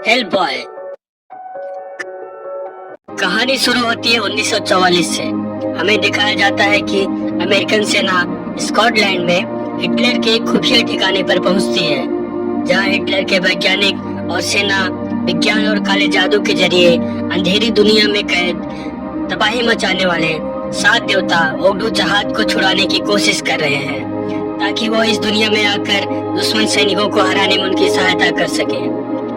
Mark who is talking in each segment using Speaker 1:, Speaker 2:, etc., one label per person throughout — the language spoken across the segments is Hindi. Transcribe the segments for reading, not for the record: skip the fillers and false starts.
Speaker 1: Help boy. कहानी शुरू होती है 1944 से। हमें दिखाया जाता है कि अमेरिकन सेना स्कॉटलैंड में हिटलर के खुफिया ठिकाने पर पहुंचती है, जहां हिटलर के वैज्ञानिक और सेना विज्ञान और काले जादू के जरिए अंधेरी दुनिया में कैद तबाही मचाने वाले 7 देवता ओगडू जहाज को छुड़ाने की कोशिश कर रहे हैं, ताकि वो इस दुनिया में आकर दुश्मन सैनिकों को हराने में उनकी सहायता कर सके।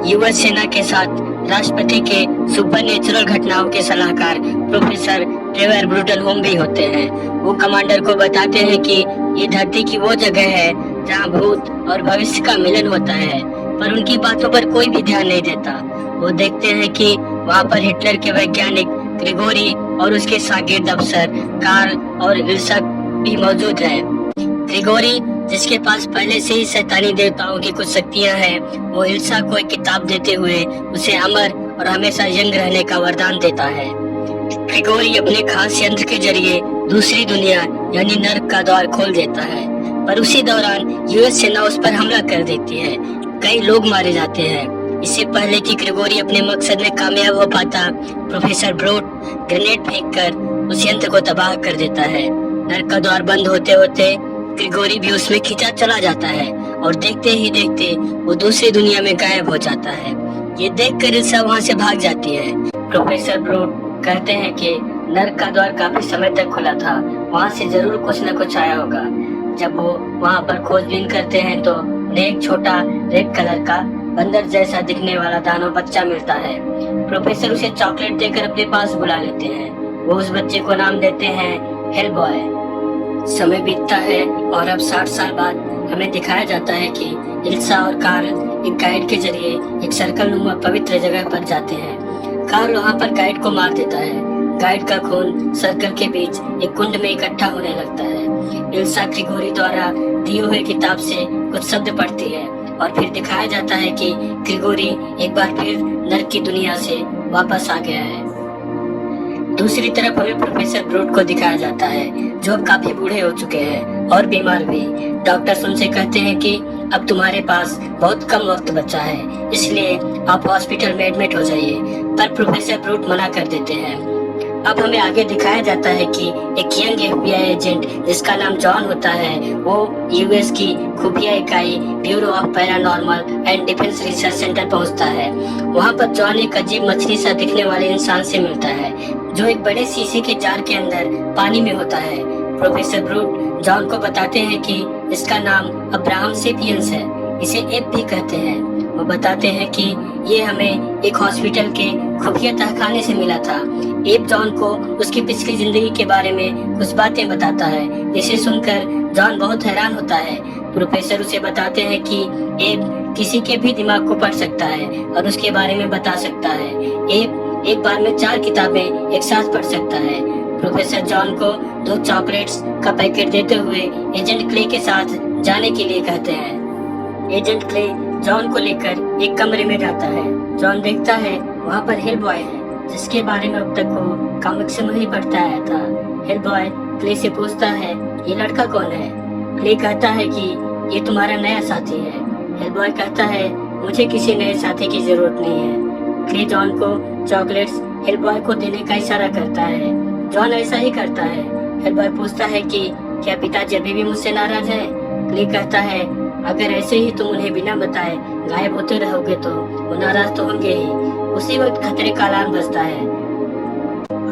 Speaker 1: यूएस सेना के साथ राष्ट्रपति के सुपरनेचुरल घटनाओं के सलाहकार प्रोफेसर ट्रेवर ब्रूटल होम भी होते हैं। वो कमांडर को बताते हैं कि ये धरती की वो जगह है जहां भूत और भविष्य का मिलन होता है, पर उनकी बातों पर कोई भी ध्यान नहीं देता। वो देखते हैं कि वहाँ पर हिटलर के वैज्ञानिक ग्रिगोरी और उसके शागिर्द अफसर कार्ल और इल्सा भी मौजूद है। ग्रिगोरी, जिसके पास पहले से ही शैतानी देवताओं की कुछ शक्तियां हैं, वो इल्सा को एक किताब देते हुए उसे अमर और हमेशा यंग रहने का वरदान देता है। ग्रिगोरी अपने खास यंत्र के जरिए दूसरी दुनिया यानी नर्क का द्वार खोल देता है, पर उसी दौरान यूएस सेना उस पर हमला कर देती है। कई लोग मारे जाते हैं। इससे पहले कि ग्रिगोरी अपने मकसद में कामयाब हो पाता, प्रोफेसर ब्रूट ग्रेनेड फेंककर उस यंत्र को तबाह कर देता है। नर्क का द्वार बंद होते होते ग्रिगोरी भी उसमें खींचा चला जाता है और देखते ही देखते वो दूसरी दुनिया में गायब हो जाता है। ये देखकर इल्सा वहाँ से भाग जाती है। प्रोफेसर ब्रूट कहते हैं कि नर्क का द्वार काफी समय तक खुला था, वहाँ से जरूर कुछ न कुछ आया होगा। जब वो वहाँ पर खोजबीन करते हैं तो उन्हें एक छोटा रेड कलर का बंदर जैसा दिखने वाला दानव बच्चा मिलता है। प्रोफेसर उसे चॉकलेट देकर अपने पास बुला लेते हैं। वो उस बच्चे को नाम देते हैं हेल्प बॉय। समय बीतता है और अब 60 साल बाद हमें दिखाया जाता है कि इल्सा और कार्ल एक गाइड के जरिए एक सर्कल नुमा पवित्र जगह पर जाते हैं। कार्ल वहाँ पर गाइड को मार देता है। गाइड का खून सर्कल के बीच एक कुंड में इकट्ठा होने लगता है। इल्सा ग्रिगोरी द्वारा दी हुई किताब से कुछ शब्द पढ़ती है और फिर दिखाया जाता है कि ग्रिगोरी एक बार फिर नर्क की दुनिया से वापस आ गया है। दूसरी तरफ हमें प्रोफेसर ब्रूट को दिखाया जाता है, जो काफी बूढ़े हो चुके हैं और बीमार भी। डॉक्टर्स उनसे कहते हैं कि अब तुम्हारे पास बहुत कम वक्त बचा है, इसलिए आप हॉस्पिटल में एडमिट हो जाइए, पर प्रोफेसर ब्रूट मना कर देते हैं। अब हमें आगे दिखाया जाता है कि एक यंग एफबीआई एजेंट जिसका नाम जॉन होता है, वो यूएस की खुफिया इकाई bureau of paranormal and defence research centre पहुंचता है। वहां पर जॉन एक अजीब मछली सा दिखने वाले इंसान से मिलता है, जो एक बड़े शीशे के जार के अंदर पानी में होता है। प्रोफेसर ब्रूट जॉन को बताते हैं कि इसका नाम अब्राहम सेपियंस है, इसे एप भी कहते हैं। वो बताते हैं कि ये हमें एक हॉस्पिटल के खुफिया तहखाने से मिला था। एप जॉन को उसकी पिछली जिंदगी के बारे में कुछ बातें बताता है, जिसे सुनकर जॉन बहुत हैरान होता है। प्रोफेसर उसे बताते हैं कि एप किसी के भी दिमाग को पढ़ सकता है और उसके बारे में बता सकता है। एप एक बार में 4 किताबें एक साथ पढ़ सकता है। प्रोफेसर जॉन को 2 चॉकलेट्स का पैकेट देते हुए एजेंट क्ले के साथ जाने के लिए कहते हैं। एजेंट क्ले जॉन को लेकर एक कमरे में जाता है। जॉन देखता है वहाँ पर हेल्प बॉय है, जिसके बारे में अब तक वो कॉमिक्स में ही पढ़ता आया था। हेल्प बॉय क्ले से पूछता है, ये लड़का कौन है? क्ले कहता है कि ये तुम्हारा नया साथी है। हेल्प बॉय कहता है, मुझे किसी नए साथी की जरूरत नहीं है। क्ले जॉन को चॉकलेट्स हेल्प बॉय को देने का इशारा करता है। जॉन ऐसा ही करता है। हेल्प बॉय पूछता है कि क्या पिताजी अभी भी मुझसे नाराज है? क्ले कहता है, अगर ऐसे ही तुम उन्हें बिना बताए गायब होते रहोगे तो वो नाराज तो होंगे ही। उसी वक्त खतरे का अलार्म बजता है।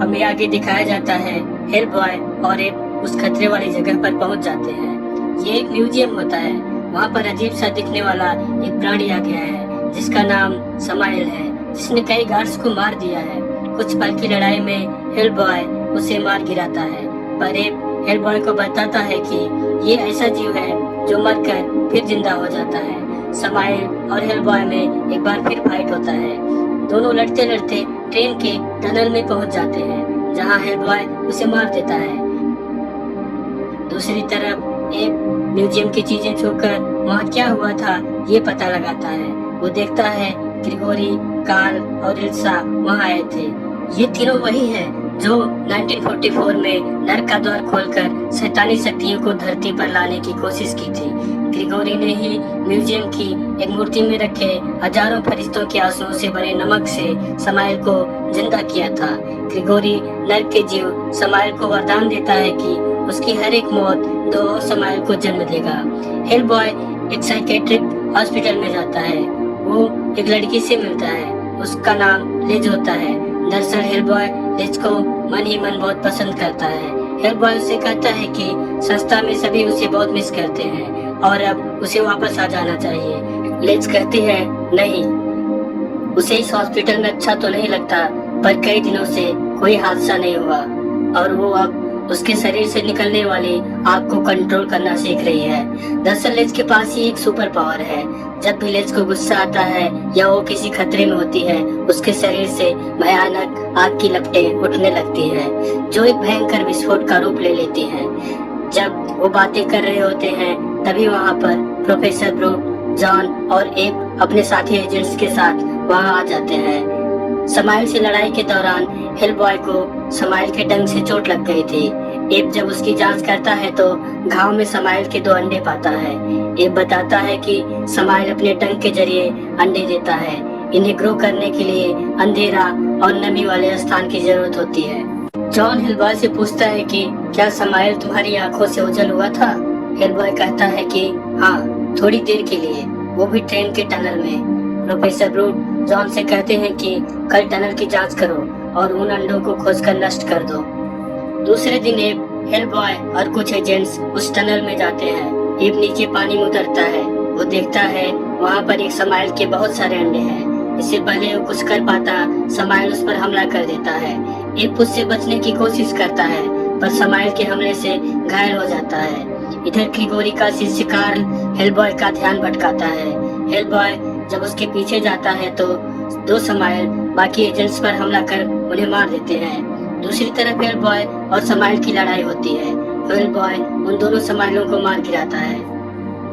Speaker 1: हमें आगे दिखाया जाता है हेल्प बॉय और एप उस खतरे वाली जगह पर पहुंच जाते हैं। ये एक म्यूजियम होता है। वहाँ पर अजीब सा दिखने वाला एक प्राणी आ गया है, जिसका नाम समाइल है, जिसने कई गार्ड्स को मार दिया है। कुछ पल की लड़ाई में हेल्प बॉय उसे मार गिराता है, पर एप हेल्प बॉय को बताता है कि ये ऐसा जीव है जो मरकर फिर जिंदा हो जाता है। समाइल और हेल्प बॉय में एक बार फिर फाइट होता है। दोनों लड़ते लड़ते ट्रेन के टनल में पहुंच जाते हैं, जहां हेल्प बॉय उसे मार देता है। दूसरी तरफ एक म्यूजियम की चीजें छूकर वहाँ क्या हुआ था ये पता लगाता है। वो देखता है ग्रिगोरी, कार्ल और इल्सा वहाँ आए थे। ये तीनों वही है जो 1944 में नर्क का द्वार खोलकर शैतानी शक्तियों को धरती पर लाने की कोशिश की थी। ग्रिगोरी ने ही म्यूजियम की एक मूर्ति में रखे हजारों फरिश्तों के आंसुओं से भरे नमक से समाइल को जिंदा किया था। ग्रिगोरी नर्क के जीव समाइल को वरदान देता है कि उसकी हर एक मौत दो और समाइल को जन्म देगा। हेलबॉय एक साइकेट्रिक हॉस्पिटल में जाता है। वो एक लड़की से मिलता है, उसका नाम लिज होता है। दरअसल हेलबॉय लिज को मन ही मन बहुत पसंद करता है। हेलबॉय उसे कहता है कि संस्था में सभी उसे बहुत मिस करते हैं और अब उसे वापस आ जाना चाहिए। लिज कहती है नहीं, उसे इस हॉस्पिटल में अच्छा तो नहीं लगता, पर कई दिनों से कोई हादसा नहीं हुआ और वो अब उसके शरीर से निकलने वाली आग को कंट्रोल करना सीख रही है। दरअसल लिज के पास ही एक सुपर पावर है। जब भी लिज को गुस्सा आता है या वो किसी खतरे में होती है, उसके शरीर से भयानक आग की लपटें उठने लगती हैं, जो एक भयंकर विस्फोट का रूप ले लेती हैं। जब वो बातें कर रहे होते हैं, तभी वहाँ पर प्रोफेसर ब्रूट, जॉन और एब अपने साथी एजेंट्स के साथ वहाँ आ जाते हैं। समाइल से लड़ाई के दौरान हेलबॉय को समाइल के डंक से चोट लग गई थी। एब जब उसकी जांच करता है तो घाव में समाइल के 2 अंडे पाता है। एब बताता है कि समाइल अपने डंक के जरिए अंडे देता है। इन्हें ग्रो करने के लिए अंधेरा और नमी वाले स्थान की जरूरत होती है। जॉन हेलबॉय से पूछता है कि क्या समाइल तुम्हारी आंखों से ओझल हुआ था? हेलबॉय कहता है कि हाँ, थोड़ी देर के लिए, वो भी ट्रेन के टनल में। प्रोफेसर ब्रूट जॉन से कहते हैं कि कल टनल की जांच करो और उन अंडों को खोजकर नष्ट कर दो। दूसरे दिन एब, हेलबॉय और कुछ एजेंट्स उस टनल में जाते हैं। एब नीचे पानी में उतरता है। वो देखता है वहाँ पर एक समाइल के बहुत सारे अंडे हैं। इससे पहले वो कुछ कर पाता, समाइल उस पर हमला कर देता है। एब उससे बचने की कोशिश करता है, पर समाइल के हमले से घायल हो जाता है। इधर ग्रिगोरी का शिष्य कार्ल हेलबॉय का ध्यान भटकाता है। हेलबॉय जब उसके पीछे जाता है तो 2 समाइल बाकी एजेंट्स पर हमला कर उन्हें मार देते हैं। दूसरी तरफ हेलबॉय और समाइल की लड़ाई होती है। हेलबॉय उन दोनों समाइलों को मार गिराता है।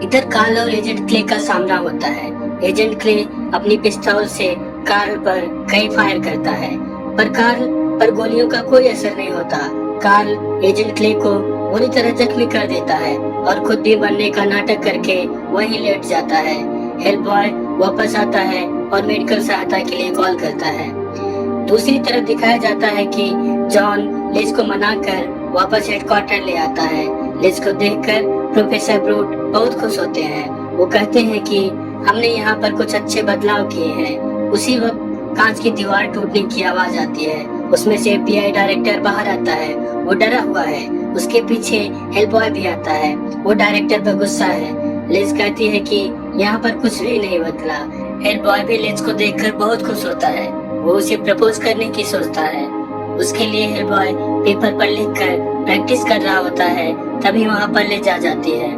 Speaker 1: इधर कार्ल और एजेंट क्ले का सामना होता है। एजेंट क्ले अपनी पिस्तौल से कार्ल पर कई फायर करता है, पर कार्ल पर गोलियों का कोई असर नहीं होता। कार्ल एजेंट क्ले को बुरी तरह जख्मी कर देता है और खुद भी मरने का नाटक करके वहीं लेट जाता है। हेलबॉय वापस आता है और मेडिकल सहायता के लिए कॉल करता है। दूसरी तरफ दिखाया जाता है कि जॉन लिज को मनाकर वापस हेडक्वार्टर ले आता है। लिज को देखकर प्रोफेसर ब्रूट बहुत खुश होते हैं। वो कहते हैं कि हमने यहाँ पर कुछ अच्छे बदलाव किए हैं। उसी वक्त कांच की दीवार टूटने की आवाज आती है। उसमें से FBI डायरेक्टर बाहर आता है। वो डरा हुआ है। उसके पीछे हेलबॉय भी आता है। वो डायरेक्टर पर गुस्सा है। लिज कहती है कि यहाँ पर कुछ भी नहीं बदला। हेलबॉय भी लिज को देखकर बहुत खुश होता है। वो उसे प्रपोज करने की सोचता है। उसके लिए हेलबॉय पेपर पर लिखकर प्रैक्टिस कर रहा होता है। तभी वहाँ पर लिज आ जाती है।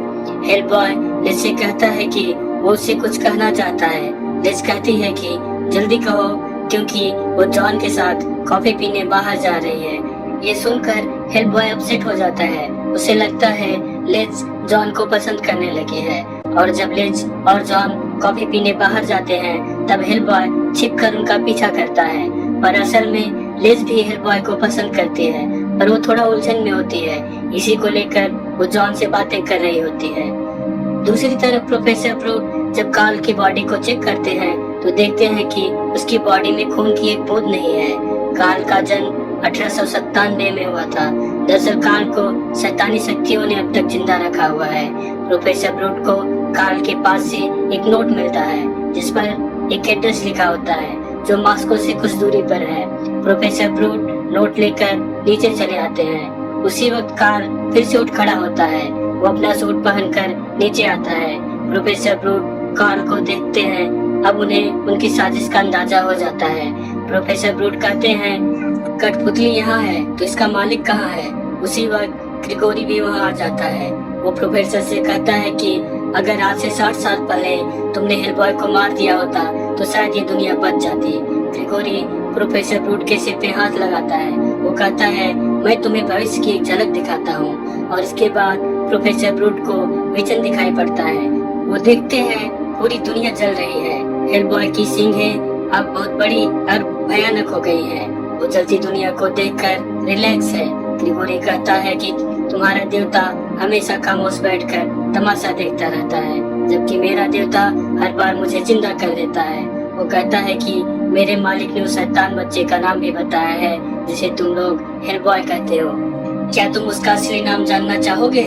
Speaker 1: हेलबॉय लिज से कहता है कि वो उससे कुछ कहना चाहता है। लिज कहती है कि जल्दी कहो, क्योंकि वो जॉन के साथ कॉफी पीने बाहर जा रही है। ये सुनकर हेलबॉय अपसेट हो जाता है। उसे लगता है लिज जॉन को पसंद करने लगी है। और जब लिज और जॉन कॉफी पीने बाहर जाते हैं, तब हेलबॉय छिपकर उनका पीछा करता है। पर असल में लिज भी हेलबॉय को पसंद करती है, पर वो थोड़ा उलझन में होती है। इसी को लेकर वो जॉन से बातें कर रही होती है। दूसरी तरफ प्रोफेसर ब्रूट जब कार्ल की बॉडी को चेक करते हैं तो देखते हैं कि उसकी बॉडी में खून की एक बूंद नहीं है। कार्ल का जन्म 1897 में हुआ था। दरअसल कार्ल को शैतानी शक्तियों ने अब तक जिंदा रखा हुआ है। प्रोफेसर ब्रूट को कार्ल के पास से एक नोट मिलता है, जिस पर एक एड्रेस लिखा होता है जो मॉस्को से कुछ दूरी पर है। प्रोफेसर ब्रूट नोट लेकर नीचे चले आते हैं। उसी वक्त कार्ल फिर से उठ खड़ा होता है। वो अपना सूट पहनकर नीचे आता है। प्रोफेसर ब्रूट कार्ल को देखते हैं। अब उन्हें उनकी साजिश का अंदाजा हो जाता है। प्रोफेसर ब्रूट कहते हैं, कठपुतली यहाँ है तो इसका मालिक कहाँ है? उसी वक्त ग्रिगोरी भी वहाँ आ जाता है। वो प्रोफेसर से कहता है कि अगर आज से 60 साल पहले तुमने हेलबॉय को मार दिया होता तो शायद ये दुनिया बच जाती। ग्रिगोरी प्रोफेसर ब्रूट के सिर पे हाथ लगाता है। वो कहता है, मैं तुम्हें भविष्य की एक झलक दिखाता हूँ। और इसके बाद प्रोफेसर ब्रूट को विजन दिखाई पड़ता है। वो देखते हैं पूरी दुनिया जल रही है। हेलबॉय की सींगें अब बहुत बड़ी और भयानक हो गई हैं। वो चलती दुनिया को देखकर रिलैक्स है। ग्रिगोरी कहता है कि तुम्हारा देवता हमेशा खामोश बैठकर तमाशा देखता रहता है, जबकि मेरा देवता हर बार मुझे जिंदा कर देता है। वो कहता है कि मेरे मालिक ने उस शैतान बच्चे का नाम भी बताया है जिसे तुम लोग हेलबॉय कहते हो। क्या तुम उसका असली नाम जानना चाहोगे?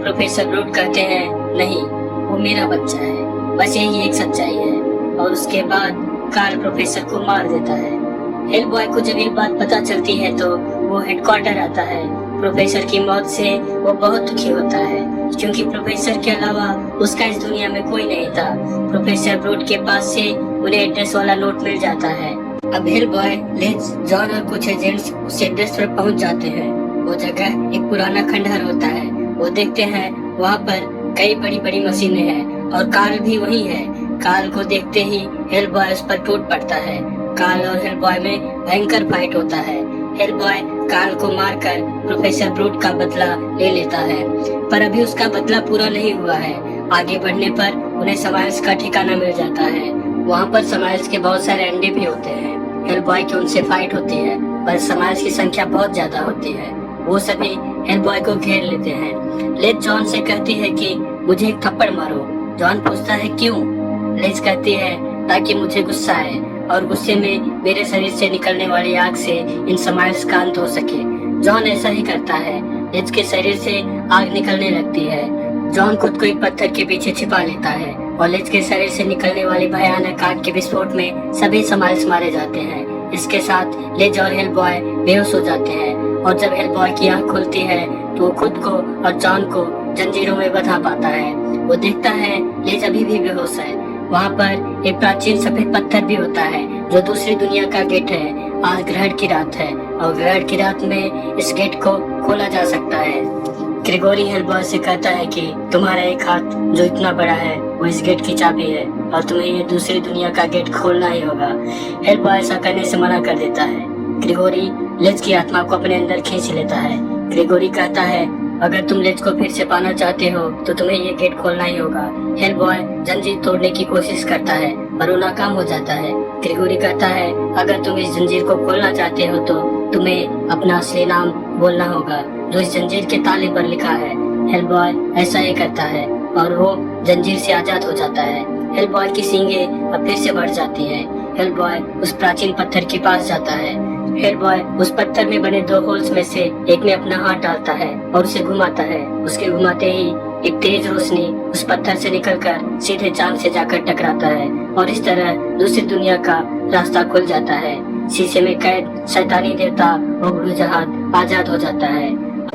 Speaker 1: प्रोफेसर ब्रूट कहते हैं नहीं, वो मेरा बच्चा है, बस यही एक सच्चाई है। और उसके बाद कार्ल प्रोफेसर को मार देता है। हेलबॉय को जब ये बात पता चलती है तो वो हेडक्वार्टर आता है। प्रोफेसर की मौत से वो बहुत दुखी होता है, क्योंकि प्रोफेसर के अलावा उसका इस दुनिया में कोई नहीं था। प्रोफेसर ब्रूट के पास से उन्हें एड्रेस वाला नोट मिल जाता है। अब हेलबॉय, लेज, जॉन और कुछ एजेंट्स उस एड्रेस पर पहुंच जाते हैं। वो जगह एक पुराना खंडहर होता है। वो देखते हैं वहाँ पर कई बड़ी बड़ी मशीनें हैं और कार्ल भी वही है। कार्ल को देखते ही हेलबॉय उस पर टूट पड़ता है। कार्ल और हेलबॉय में भयंकर फाइट होता है। हेलबॉय कार्ल को मारकर प्रोफेसर ब्रूट का बदला ले लेता है, पर अभी उसका बदला पूरा नहीं हुआ है। आगे बढ़ने पर उन्हें समाइल्स का ठिकाना मिल जाता है। वहाँ पर समाइल्स के बहुत सारे अंडे भी होते हैं। हेलबॉय की उनसे फाइट होती है, पर समाइल्स की संख्या बहुत ज्यादा होती है। वो सभी हेलबॉय को घेर लेते हैं। लेज जॉन से कहती है कि मुझे एक थप्पड़ मारो। जॉन पूछता है क्यों? लेज कहती है ताकि मुझे गुस्सा आए और गुस्से में मेरे शरीर से निकलने वाली आग से इन समाइल्स का अंत हो सके। जॉन ऐसा ही करता है। लेज के शरीर से आग निकलने लगती है। जॉन खुद को एक पत्थर के पीछे छिपा लेता है और लेज के शरीर से निकलने वाली भयानक आग के विस्फोट में सभी समाइल्स मारे जाते हैं। इसके साथ लेज और हेलबॉय बेहोश हो जाते हैं और जब हेलबॉय की आंख खुलती है तो वो खुद को और जॉन को जंजीरों में बंधा पाता है। वो देखता है लेज अभी भी बेहोश है। वहाँ पर एक प्राचीन सफेद पत्थर भी होता है जो दूसरी दुनिया का गेट है। आज ग्रहण की रात है और ग्रहण की रात में इस गेट को खोला जा सकता है। ग्रिगोरी हेलबॉय से कहता है कि तुम्हारा एक हाथ जो इतना बड़ा है वो इस गेट की चाबी है और तुम्हें ये दूसरी दुनिया का गेट खोलना ही होगा। हेलबॉय ऐसा करने से मना कर देता है। ग्रिगोरी लेज की आत्मा को अपने अंदर खींच लेता है। ग्रिगोरी कहता है अगर तुम लेज को फिर से पाना चाहते हो तो तुम्हें ये गेट खोलना ही होगा। हेलबॉय जंजीर तोड़ने की कोशिश करता है पर वो नाकाम हो जाता है। ग्रिगोरी कहता है अगर तुम इस जंजीर को खोलना चाहते हो तो तुम्हें अपना असली नाम बोलना होगा जो इस जंजीर के ताले पर लिखा है। हेलबॉय ऐसा ही करता है और वो जंजीर से आजाद हो जाता है। हेलबॉय की सींगे अब फिर से बढ़ जाती हैं। हेलबॉय उस प्राचीन पत्थर के पास जाता है। हेलबॉय उस पत्थर में बने दो होल्स में से एक में अपना हाथ डालता है और उसे घुमाता है। उसके घुमाते ही एक तेज रोशनी उस पत्थर से निकलकर सीधे चांद से जाकर टकराता है और इस तरह दूसरी दुनिया का रास्ता खुल जाता है। शीशे में कैद शैतानी देवता ओब्लू जहाज आजाद हो जाता है।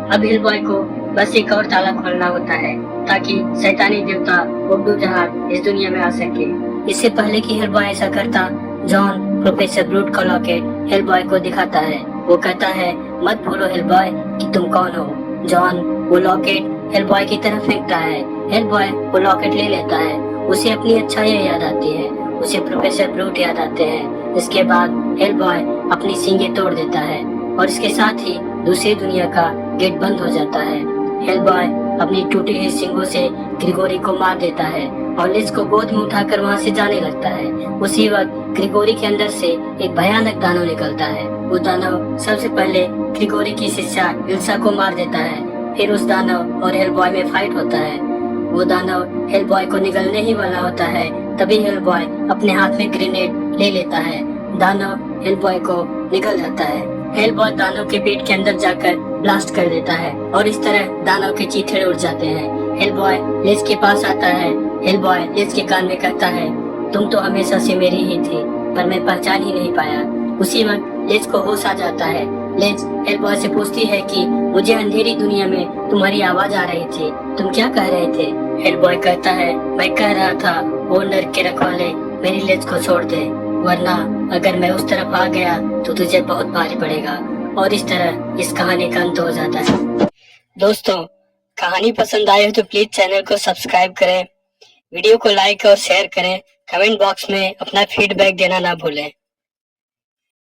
Speaker 1: अब हेलबॉय को बस एक और ताला खोलना होता है ताकि शैतानी देवता ओब्लू जहाज इस दुनिया में आ सके। इससे पहले कि हेलबॉय ऐसा करता, जॉन प्रोफेसर ब्रूट का लॉकेट हेलबॉय को दिखाता है। वो कहता है मत भूलो हेलबॉय कि तुम कौन हो। जॉन वो लॉकेट हेलबॉय की तरफ फेंकता है। हेलबॉय वो लॉकेट ले लेता है। उसे अपनी अच्छाइयाँ याद आती है। उसे प्रोफेसर ब्रूट याद आते हैं। इसके बाद हेलबॉय अपनी सींगें तोड़ देता है और इसके साथ ही दूसरी दुनिया का गेट बंद हो जाता है। हेलबॉय अपनी टूटी हुई सींगों से ग्रिगोरी को मार देता है और लिज को गोद में उठाकर वहाँ से जाने लगता है। उसी वक्त ग्रिगोरी के अंदर से एक भयानक दानव निकलता है। वो दानव सबसे पहले ग्रिगोरी की शिष्या इल्सा को मार देता है। फिर उस दानव और हेलबॉय में फाइट होता है। वो दानव हेलबॉय को निगलने ही वाला होता है, तभी हेलबॉय अपने हाथ में ग्रेनेड ले लेता है। दानव हेलबॉय को निगल जाता है। हेलबॉय दानव के पेट के अंदर जाकर ब्लास्ट कर देता है और इस तरह दानव के चीथड़े उड़ जाते हैं। हेलबॉय लेज के पास आता है। हेलबॉय लेज के कान में कहता है तुम तो हमेशा से मेरी ही थी पर मैं पहचान ही नहीं पाया। उसी वक्त लेज को होश आ जाता है। लेज हेलबॉय से पूछती है कि मुझे अंधेरी दुनिया में तुम्हारी आवाज आ रही थी, तुम क्या कह रहे थे? हेलबॉय कहता है मैं कह रहा था वो नर्क के रखवाले मेरी लेज को छोड़ दे, वरना अगर मैं उस तरफ आ गया तो तुझे बहुत भारी पड़ेगा। और इस तरह इस कहानी का अंत हो जाता है। दोस्तों, कहानी पसंद आए हो तो प्लीज चैनल को सब्सक्राइब करें, वीडियो को लाइक और शेयर करें, कमेंट बॉक्स में अपना फीडबैक देना ना भूलें।